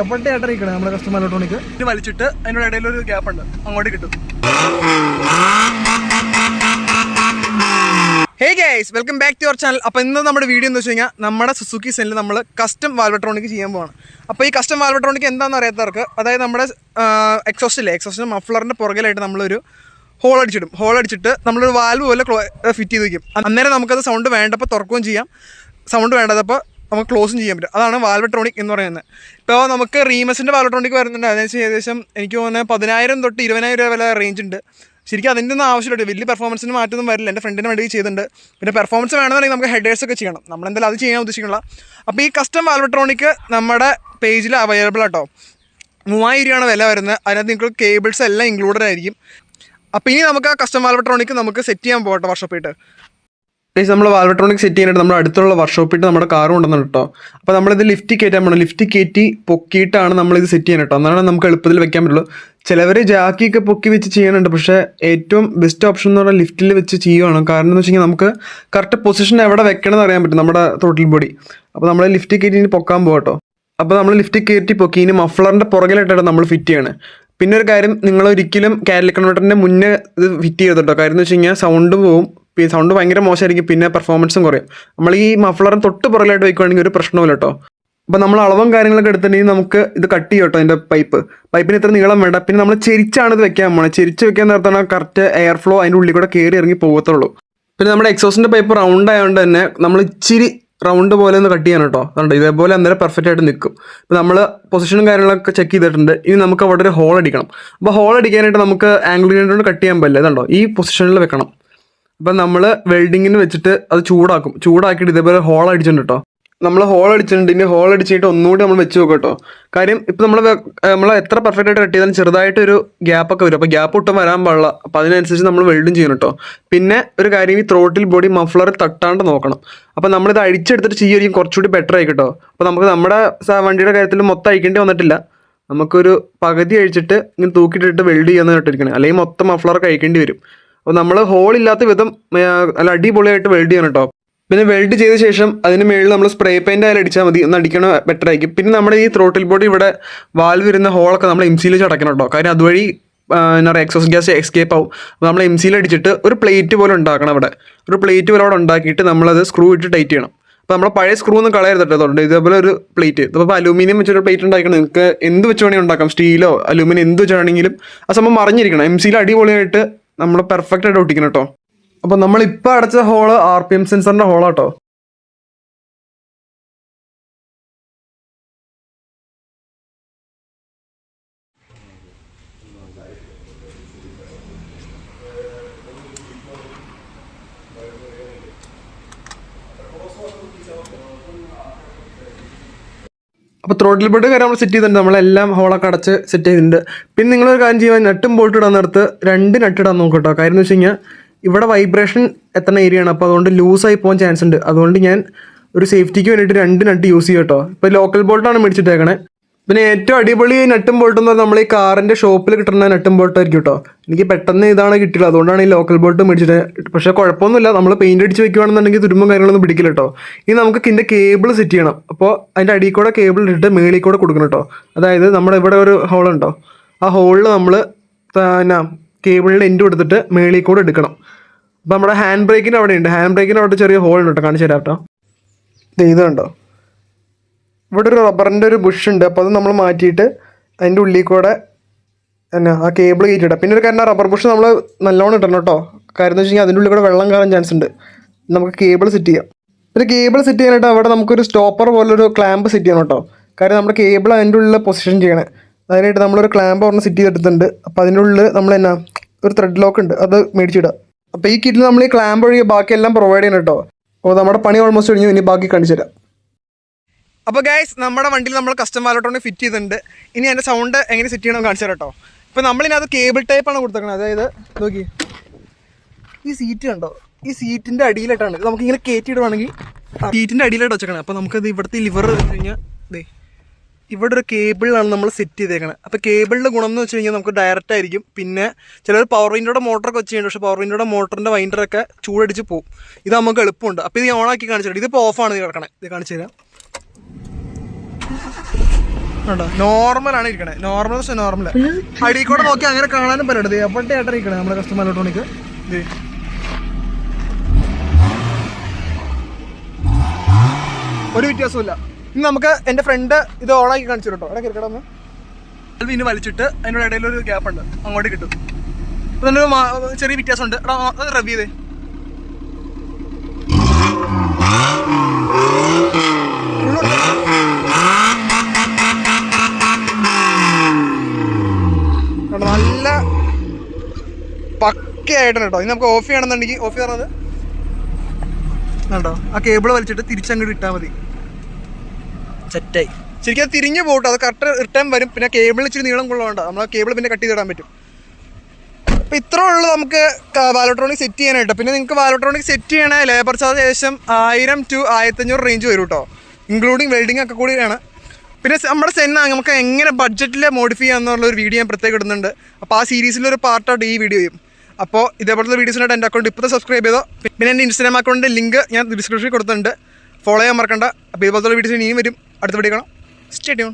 അപ്പോഴത്തേട്ടറിയിക്കണം നമ്മുടെ customer electronic ഇത് വലിച്ചിട്ട് അതിൻ്റെ ഇടയിലൊരു ഗ്യാപ്പ് ഉണ്ട്, അങ്ങോട്ട് കിട്ടും. Hey guys, welcome back to your channel. അപ്പോൾ ഇന്ന് നമ്മുടെ വീഡിയോ എന്ന് വെച്ച് കഴിഞ്ഞാൽ നമ്മുടെ സുസുക്കി സെല്ലിൽ നമ്മൾ കസ്റ്റം വാൽവട്രോണിക് ചെയ്യാൻ പോവാണ്. അപ്പോൾ ഈ കസ്റ്റം വാൽവട്രോണിക് എന്താണെന്ന് അറിയാത്തവർക്ക്, അതായത് നമ്മുടെ എക്സോസ്റ്റിൻ്റെ മഫ്ലറിൻ്റെ പുറകിലായിട്ട് നമ്മളൊരു ഹോൾ അടിച്ചിട്ട് നമ്മളൊരു വാൽവ് പോലെ ഫിറ്റ് ചെയ്ത് വയ്ക്കും. അന്നേരം നമുക്കത് സൗണ്ട് വേണ്ടപ്പോൾ തുറക്കുകയും ചെയ്യാം, സൗണ്ട് വേണ്ടതപ്പോൾ നമുക്ക് ക്ലോസും ചെയ്യാൻ പറ്റും. അതാണ് വാൽവട്രോണിക് എന്ന് പറയുന്നത്. ഇപ്പോൾ നമുക്ക് റീമസിൻ്റെ വാൽവട്രോണിക് വരുന്നുണ്ട്. അതായത് ഏകദേശം എനിക്ക് തോന്നുന്നത് 10,000 തൊട്ട് 20,000 രൂപ വില റേഞ്ച് ഉണ്ട്. ശരിക്കും അതിൻ്റെ ഒന്നും ആവശ്യമില്ല, വലിയ പെർഫോമൻസിന് മാറ്റമൊന്നും വരില്ല. എൻ്റെ ഫ്രണ്ടിന് വേണ്ടി ചെയ്തിട്ടുണ്ട്. പിന്നെ പെർഫോമൻസ് വേണമെന്നുണ്ടെങ്കിൽ നമുക്ക് ഹെഡേഴ്സ് ഒക്കെ ചെയ്യണം, നമ്മളെന്തായാലും അത് ചെയ്യാൻ ഉദ്ദേശിക്കുന്നില്ല. അപ്പോൾ ഈ കസ്റ്റം വാൽവട്രോണിക് നമ്മുടെ പേജിൽ അവൈലബിൾ ആട്ടോ. 3000 രൂപയാണ് വില വരുന്നത്. അതിനകത്ത് നിങ്ങൾക്ക് കേബിൾസ് എല്ലാം ഇൻക്ലൂഡഡ് ആയിരിക്കും. അപ്പോൾ ഇനി നമുക്ക് ആ കസ്റ്റം വാൽവട്രോണിക് നമുക്ക് സെറ്റ് ചെയ്യാൻ പോകട്ടെ വർക്ക്ഷോപ്പിട്ട്. നമ്മൾ വാൽവട്രോണിക് സെറ്റ് ചെയ്യാനായിട്ട് നമ്മുടെ അടുത്തുള്ള വർക്ക്ഷോപ്പിട്ട് നമ്മുടെ കാർ കൊണ്ടുവന്നു കേട്ടോ. അപ്പോൾ നമ്മളിത് ലിഫ്റ്റ് കയറ്റാൻ പോകണം. ലിഫ്റ്റ് കയറ്റി പൊക്കിയിട്ടാണ് നമ്മളിത് സെറ്റ് ചെയ്യാൻ കേട്ടോ. എന്നാണ് നമുക്ക് എളുപ്പത്തിൽ വെക്കാൻ പറ്റുള്ളൂ. ചിലവർ ജാക്കിയൊക്കെ പൊക്കി വെച്ച് ചെയ്യാനുണ്ട്, പക്ഷേ ഏറ്റവും ബെസ്റ്റ് ഓപ്ഷൻ എന്ന് പറഞ്ഞാൽ ലിഫ്റ്റിൽ വെച്ച് ചെയ്യുകയാണ്. കാരണം എന്ന് വെച്ച് കഴിഞ്ഞാൽ നമുക്ക് കറക്റ്റ് പൊസിഷൻ എവിടെ വെക്കണമെന്ന് അറിയാൻ പറ്റും നമ്മുടെ ത്രോട്ടിൽ ബോഡി. അപ്പോൾ നമ്മൾ ലിഫ്റ്റ് കയറ്റി ഇനി പൊക്കാൻ പോകട്ടോ. അപ്പോൾ നമ്മൾ ലിഫ്റ്റ് കയറ്റി പൊക്കി ഇനി മഫ്ലറിൻ്റെ പുറകിലായിട്ടാണ് നമ്മൾ ഫിറ്റ് ചെയ്യണേ. പിന്നെ ഒരു കാര്യം, നിങ്ങൾ ഒരിക്കലും കാറ്റലിക് കൺവെർട്ടറിൻ്റെ മുന്നേ ഇത് ഫിറ്റ് ചെയ്ത് കേട്ടോ. കാര്യം എന്ന് വെച്ച് കഴിഞ്ഞാൽ സൗണ്ട് പോവും, സൗണ്ട് ഭയങ്കര മോശമായിരിക്കും, പിന്നെ പെർഫോമൻസും കുറയും. നമ്മൾ ഈ മഫ്ലറിന് തൊട്ട് പുറകിലായിട്ട് വയ്ക്കുവാണെങ്കിൽ ഒരു പ്രശ്നമില്ല കേട്ടോ. അപ്പോൾ നമ്മൾ അളവും കാര്യങ്ങളൊക്കെ എടുത്തിട്ടുണ്ടെങ്കിൽ നമുക്ക് ഇത് കട്ട് ചെയ്യും കേട്ടോ. അതിൻ്റെ പൈപ്പിന് ഇത്ര നീളം വേണ്ട. പിന്നെ നമ്മൾ ചെരിച്ചാണ് ഇത് വെക്കാൻ പോകണം. ചെരിച്ച് വെക്കാൻ നേരത്താണ് കറക്റ്റ് എയർ ഫ്ലോ അതിൻ്റെ ഉള്ളിൽ കൂടെ കയറി ഇറങ്ങി പോകത്തുള്ളൂ. പിന്നെ നമ്മുടെ എക്സോസിൻ്റെ പൈപ്പ് റൗണ്ട് ആയതുകൊണ്ട് തന്നെ നമ്മൾ ഇച്ചിരി റൗണ്ട് പോലെ ഒന്ന് കട്ട് ചെയ്യാൻ കേട്ടോ. അതുകൊണ്ട് ഇതേപോലെ അന്നേരം പെർഫെക്റ്റ് ആയിട്ട് നിൽക്കും. ഇപ്പോൾ നമ്മൾ പൊസിഷനും കാര്യങ്ങളൊക്കെ ചെക്ക് ചെയ്തിട്ടുണ്ട്. ഇനി നമുക്ക് അവിടെ ഒരു ഹോൾ അടിക്കണം. അപ്പോൾ ഹോൾ അടിക്കാനായിട്ട് നമുക്ക് ആംഗിൾ കൊണ്ട് കട്ട് ചെയ്യാൻ പറ്റില്ല. ഇതുണ്ടോ, ഈ പൊസിഷനിൽ വെക്കണം. അപ്പം നമ്മൾ വെൽഡിങ്ങിന് വെച്ചിട്ട് അത് ചൂടാക്കിയിട്ട് ഇതേപോലെ ഹോൾ അടിച്ചിട്ടുണ്ട് കേട്ടോ. നമ്മൾ ഹോൾ അടിച്ചിട്ടുണ്ട്. ഇനി ഹോൾ അടിച്ചിട്ട് ഒന്നുകൂടി നമ്മൾ വെച്ച് നോക്കാം കേട്ടോ. കാര്യം ഇപ്പം നമ്മൾ എത്ര പെർഫെക്റ്റ് ആയിട്ട് കട്ട് ചെയ്താലും ചെറുതായിട്ടൊരു ഗ്യാപ്പൊക്കെ വരും. അപ്പോൾ ഗ്യാപ്പ് ഒട്ടും വരാൻ പാടില്ല. അപ്പോൾ അതിനനുസരിച്ച് നമ്മൾ വെൽഡും ചെയ്യണം കേട്ടോ. പിന്നെ ഒരു കാര്യം, ഈ ത്രോട്ടിൽ ബോഡി മഫ്ലർ തട്ടാണ്ട് നോക്കണം. അപ്പോൾ നമ്മളിത് അഴിച്ചെടുത്തിട്ട് ചെയ്യുകയും കുറച്ചുകൂടി ബെറ്റർ ആയി കേട്ടോ. അപ്പോൾ നമുക്ക് നമ്മുടെ വണ്ടിയുടെ കാര്യത്തിൽ മൊത്തം അഴിക്കേണ്ടി വന്നിട്ടില്ല. നമുക്കൊരു പകുതി അഴിച്ചിട്ട് ഇങ്ങനെ തൂക്കിയിട്ടിട്ട് വെൽഡ് ചെയ്യാന്ന് കേട്ടിരിക്കണം. അല്ലെങ്കിൽ മൊത്തം മഫ്ലർ കഴിക്കേണ്ടി വരും. അപ്പോൾ നമ്മൾ ഹോളില്ലാത്ത വിധം നല്ല അടിപൊളിയായിട്ട് വെൽഡ് ചെയ്യണം കേട്ടോ. പിന്നെ വെൽഡ് ചെയ്ത ശേഷം അതിന് മുകളിൽ നമ്മൾ സ്പ്രേ പെയിൻ്റ് ആയാലും അടിച്ചാൽ മതി, ഒന്ന് അടിക്കണ ബെറ്റർ ആയിരിക്കും. പിന്നെ നമ്മുടെ ഈ ത്രോട്ടിൽ ബോഡി ഇവിടെ വാൽവ് വരുന്ന ഹോളൊക്കെ നമ്മൾ എംസിയിൽ വെച്ച് അടയ്ക്കണം കേട്ടോ. കാര്യം അതുവഴി എന്താ പറയുക, എക്സോസ് ഗ്യാസ് എസ്കേപ്പ് ആവും. അപ്പോൾ നമ്മൾ എംസിയിൽ അടിച്ചിട്ട് ഒരു പ്ലേറ്റ് പോലെ ഉണ്ടാക്കണം. ഒരു പ്ലേറ്റ് പോലെ അവിടെ ഉണ്ടാക്കിയിട്ട് നമ്മളത് സ്ക്രൂ ഇട്ട് ടൈറ്റ് ചെയ്യണം. അപ്പോൾ നമ്മുടെ പഴയ സ്ക്രൂ ഒന്നും കളയരുത് കേട്ടോ. അതുകൊണ്ട് ഇതേപോലെ ഒരു പ്ലേറ്റ്, ഇപ്പോൾ അലൂമിനിയം വെച്ചൊരു പ്ലേറ്റ് ഉണ്ടാക്കണം. നിങ്ങൾക്ക് എന്ത് വെച്ച് വേണമെങ്കിൽ ഉണ്ടാക്കാം, സ്റ്റീലോ അലൂമിനിയം എന്ത് വെച്ചാണെങ്കിലും ആ സംഭവം മറിഞ്ഞിരിക്കണം. എംസിയിൽ അടിപൊളിയായിട്ട് നമ്മൾ പെർഫെക്റ്റ് ആയിട്ട് ഒട്ടിക്കണം കേട്ടോ. അപ്പോൾ നമ്മളിപ്പോൾ അടച്ച ഹോള് RPM സെൻസറിൻ്റെ ഹോളാട്ടോ. അപ്പോൾ ത്രോട്ടിൽ ബോർഡ് കാര്യം നമ്മൾ സെറ്റ് ചെയ്തിട്ടുണ്ട്. നമ്മളെല്ലാം ഹോളൊക്കെ അടച്ച് സെറ്റ് ചെയ്തിട്ടുണ്ട്. പിന്നെ നിങ്ങളൊരു കാര്യം ചെയ്യുക, നട്ടും ബോൾട്ട് ഇടാൻ നേരത്ത് 2 നട്ട് ഇടാൻ നോക്കട്ടോ. കാര്യം എന്ന് വെച്ച് കഴിഞ്ഞാൽ ഇവിടെ വൈബ്രേഷൻ എത്തുന്ന ഏരിയയാണ്. അപ്പോൾ അതുകൊണ്ട് ലൂസായി പോകാൻ ചാൻസ് ഉണ്ട്. അതുകൊണ്ട് ഞാൻ ഒരു സേഫ്റ്റിക്ക് വേണ്ടിയിട്ട് 2 നട്ട് യൂസ് ചെയ്യും കേട്ടോ. ഇപ്പോൾ ലോക്കൽ ബോൾട്ടാണ് മേടിച്ചിട്ടേക്കണേ. പിന്നെ ഏറ്റവും അടിപൊളി നട്ടും ബോൾട്ട് എന്ന് പറഞ്ഞാൽ നമ്മൾ ഈ കാറിൻ്റെ ഷോപ്പിൽ കിട്ടുന്ന നട്ടും ബോൾട്ടായിരിക്കും കേട്ടോ. എനിക്ക് പെട്ടെന്ന് ഇതാണ് കിട്ടിയത്, അതുകൊണ്ടാണ് ഈ ലോക്കൽ ബോൾട്ട് മേടിച്ചിട്ട്. പക്ഷേ കുഴപ്പമൊന്നുമില്ല, നമ്മൾ പെയിൻ്റ് അടിച്ച് വെക്കുകയാണെന്നുണ്ടെങ്കിൽ തുരുമ്പും കാര്യങ്ങളൊന്നും പിടിക്കില്ല കേട്ടോ. ഇനി നമുക്ക് ഇതിൻ്റെ കേബിൾ സെറ്റ് ചെയ്യണം. അപ്പോൾ അതിൻ്റെ അടിയിൽ കൂടെ കേബിൾ ഇട്ടിട്ട് മേളിൽ കൂടെ കൊടുക്കണം കേട്ടോ. അതായത് നമ്മുടെ ഇവിടെ ഒരു ഹോളുണ്ടോ, ആ ഹോളിൽ നമ്മൾ കേബിളിൻ്റെ എൻഡ് കൊടുത്തിട്ട് മേളിൽ കൂടെ എടുക്കണം. അപ്പോൾ നമ്മുടെ ഹാൻഡ് ബ്രേക്കിൻ്റെ അവിടെ ഉണ്ട്. ഹാൻഡ് ബ്രേക്കിൻ്റെ അവിടെ ചെറിയ ഹോൾ ഉണ്ട് കേട്ടോ, കാണിച്ചു തരാം കേട്ടോ. ഇത് കണ്ടോ, ഇവിടെ ഒരു റബ്ബറിൻ്റെ ഒരു ബുഷ് ഉണ്ട്. അപ്പോൾ അത് നമ്മൾ മാറ്റിയിട്ട് അതിൻ്റെ ഉള്ളിൽ കൂടെ ആ കേബിൾ കയറ്റിയിടാം. പിന്നെ ഒരു കാര്യം, റബ്ബർ ബുഷ് നമ്മൾ നല്ലോണം ഇടണം കേട്ടോ. കാര്യം എന്ന് വെച്ച് കഴിഞ്ഞാൽ അതിൻ്റെ ഉള്ളിൽ കൂടെ വെള്ളം കയറാൻ ചാൻസ് ഉണ്ട്. നമുക്ക് കേബിൾ സെറ്റ് ചെയ്യാം. പിന്നെ കേബിൾ സെറ്റ് ചെയ്യാനായിട്ട് അവിടെ നമുക്കൊരു സ്റ്റോപ്പർ പോലൊരു ക്ലാമ്പ് സെറ്റ് ചെയ്യണം കേട്ടോ. കാര്യം നമ്മുടെ കേബിൾ അതിൻ്റെ ഉള്ളിൽ പൊസിഷൻ ചെയ്യണേ. അതിനായിട്ട് നമ്മളൊരു ക്ലാമ്പ് പറഞ്ഞ് സെറ്റ് ചെയ്തെടുത്തിട്ടുണ്ട്. അപ്പോൾ അതിൻ്റെ ഉള്ളിൽ നമ്മൾ ഒരു ത്രെഡ് ലോക്ക് ഉണ്ട്, അത് മേടിച്ചിടുക. അപ്പോൾ ഈ കിറ്റിൽ നമ്മൾ ഈ ക്ലാമ്പ് ഒഴികെ ബാക്കിയെല്ലാം പ്രൊവൈഡ് ചെയ്യണം കേട്ടോ. അപ്പോൾ നമ്മുടെ പണി ഓൾമോസ്റ്റ് കഴിഞ്ഞു. ഇനി ബാക്കി കാണിച്ചു തരാം. അപ്പോൾ ഗൈസ്, നമ്മുടെ വണ്ടിയിൽ നമ്മൾ കസ്റ്റം വാൽവട്രോണിക് ഫിറ്റ് ചെയ്തിട്ടുണ്ട്. ഇനി അതിൻ്റെ സൗണ്ട് എങ്ങനെ സെറ്റ് ചെയ്യണമെന്ന് കാണിച്ചു തരാം കേട്ടോ. ഇപ്പോൾ നമ്മളിനകത്ത് കേബിൾ ടൈപ്പാണ് കൊടുത്തേക്കുന്നത്. അതായത് നോക്കി, ഈ സീറ്റ് കണ്ടോ, ഈ സീറ്റിൻ്റെ അടിയിലായിട്ടാണ് ഇത് നമുക്കിങ്ങനെ കയറ്റിയിടുവാണെങ്കിൽ സീറ്റിൻ്റെ അടിയിലായിട്ട് വെച്ചേക്കണം. അപ്പോൾ നമുക്കത് ഇവിടുത്തെ ലിവർ വെച്ച് കഴിഞ്ഞാൽ ഇവിടെ ഒരു കേബിളിലാണ് നമ്മൾ സെറ്റ് ചെയ്തേക്കുന്നത്. അപ്പോൾ കേബിളിൻ്റെ ഗുണം എന്ന് വെച്ച് കഴിഞ്ഞാൽ നമുക്ക് ഡയറക്റ്റ് ആയിരിക്കും. പിന്നെ ചിലർ പവർ വിൻഡോയുടെ മോട്ടറൊക്കെ വെച്ച് ചെയ്യുന്നുണ്ട്, പക്ഷേ പവർ വിൻഡോയുടെ മോട്ടറിൻ്റെ വൈൻഡറൊക്കെ ചൂടടിച്ച് പോകും. ഇത് നമുക്ക് എളുപ്പമുണ്ട്. അപ്പോൾ ഇത് ഓണാക്കി കാണിച്ചു തരാം. ഇതിപ്പോൾ ഓഫാണ് ഇത് കിടക്കണേ. ഇത് കാണിച്ചു തരാം. നോർമലാണ് ഇരിക്കണേ, നോർമൽ പക്ഷേ നോർമൽ. അടിയിൽ കൂടെ നോക്കി അങ്ങനെ കാണാനും പറ്റത് എപ്പോഴത്തെ ആയിട്ട് ഇരിക്കണേ നമ്മുടെ കസ്റ്റം ഇലക്ട്രോണിക്. ഒരു വ്യത്യാസമില്ല. ഇനി നമുക്ക് എൻ്റെ ഫ്രണ്ട് ഇത് ഓണാക്കി കാണിച്ചു കേട്ടോ. ഇടയ്ക്ക് ഇരിക്കണമെന്ന് ഇനി വലിച്ചിട്ട് അതിൻ്റെ ഇടയിലൊരു ഗ്യാപ്പ് ഉണ്ട്, അങ്ങോട്ട് കിട്ടും. അപ്പോൾ തന്നെ ചെറിയ വ്യത്യാസമുണ്ട്. എടാ അത് റബ് ചെയ്തേ. നല്ല പക്കയായിട്ടാണ് കേട്ടോ. ഇനി നമുക്ക് ഓഫ് ചെയ്യണമെന്നുണ്ടെങ്കിൽ ഓഫ് ചെയ്യണത് കേട്ടോ, ആ കേബിൾ വലിച്ചിട്ട് തിരിച്ചങ്ങോട്ട് ഇട്ടാൽ മതി, സെറ്റായി. ശരിക്കും അത് തിരിഞ്ഞു പോകട്ടോ, അത് കറക്റ്റ് റിട്ടേൺ വരും. പിന്നെ കേബിൾ ഇച്ചിരി നീളം കൊള്ളണ്ട, നമ്മൾ ആ കേബിൾ പിന്നെ കട്ട് ചെയ്തിടാൻ പറ്റും. അപ്പോൾ ഇത്രേ ഉള്ളൂ നമുക്ക് വാൽവട്രോണിക് സെറ്റ് ചെയ്യാനായിട്ട്. പിന്നെ നിങ്ങൾക്ക് വാൽവട്രോണിക് സെറ്റ് ചെയ്യണേ ലേബർ ചാർജ് ഏകദേശം 1000 to 1500 റേഞ്ച് വരും കേട്ടോ, ഇൻക്ലൂഡിങ് വെൽഡിംഗ് ഒക്കെ കൂടിയാണ്. പിന്നെ നമ്മുടെ സെന്ന നമുക്ക് എങ്ങനെ ബഡ്ജറ്റിൽ മോഡിഫൈ ചെയ്യാമെന്നുള്ളൊരു വീഡിയോ ഞാൻ പ്രത്യേകം ഇടുന്നുണ്ട്. അപ്പോൾ ആ സീരീസിലൊരു പാർട്ടായിട്ട് ഈ വീഡിയോ ചെയ്യും. അപ്പോൾ ഇതേപോലത്തെ വീഡിയോസിനായിട്ട് എൻ്റെ അക്കൗണ്ട് ഇപ്പോൾ സബ്സ്ക്രൈബ് ചെയ്തോ. പിന്നെ എൻ്റെ ഇൻസ്റ്റാഗ്രാം അക്കൗണ്ടിൻ്റെ ലിങ്ക് ഞാൻ ഡിസ്ക്രിപ്ഷനിൽ കൊടുത്തിട്ടുണ്ട്, ഫോളോ ചെയ്യാൻ മറക്കണ്ട. അപ്പോൾ ഇതുപോലത്തെ വീഡിയോസ് ഇനിയും വരും. അടുത്ത വീഡിയോ കാണാം. Stay tune.